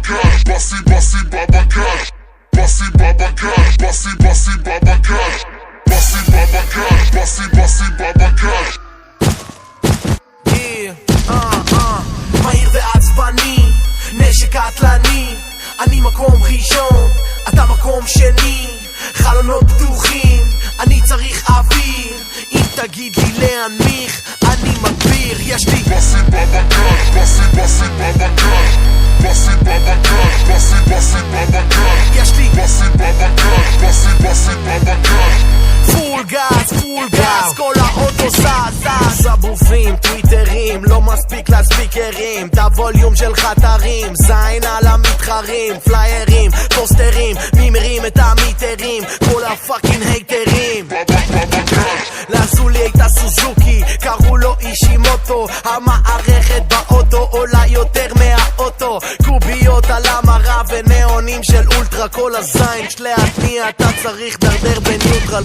cash, bossy bossy baba cash, bossy baba cash, bossy bossy baba cash, bossy baba cash, bossy bossy baba cash. מהיר ועצבני, נשק קטלני, אני מקום ראשון, אתה מקום שני, חלונות פתוחים, אני צריך אוויר, אם תגיד לי להנמיך, אני מגביר, יש לי bossy baba cash, bossy bossy baba cash, bossy baba cash, bossy bossy baba cash, יש לי bossy baba cash, bossy bossy baba cash. פול גז, כל האוטו זז, סבופים, טוויטרים, לא מספיק לספיקרים, את הווליום שלך תרים, זין על המתחרים, פליירים, פוסטרים, מי מרים את המיטרים, כל הפאקינג הייטרים. לעשו לי את הסוזוקי, קראו לו אישימוטו, המערכת באוטו עולה יותר מהאוטו, קוביות על המרה ונאונים של אולטרה, כל הזין שלהתניע אתה צריך דרדר בניוטרל.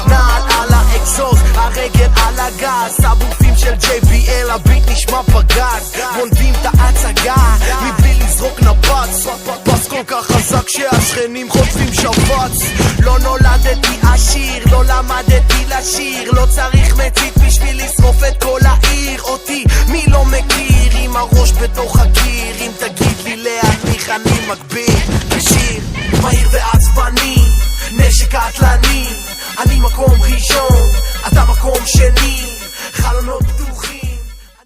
נעל על האקזוז, הרגל על הגז, סבופים של JBL, הביט נשמע פגז, מונדים את ההצגה מבלי לזרוק נפץ, בס כל כך חזק שהשכנים חוטפים שבץ. לא נולדתי עשיר, לא למדתי לשיר, לא צריך מצית בשביל לשרוף את כל העיר. אותי מי לא מכיר, עם הראש בתוך הקיר, אם תגיד לי להנמיך אני מגביר בשיר. מהיר ועצבני, נשק קטלני, אני מקום ראשון, אתה מקום שני, חלונות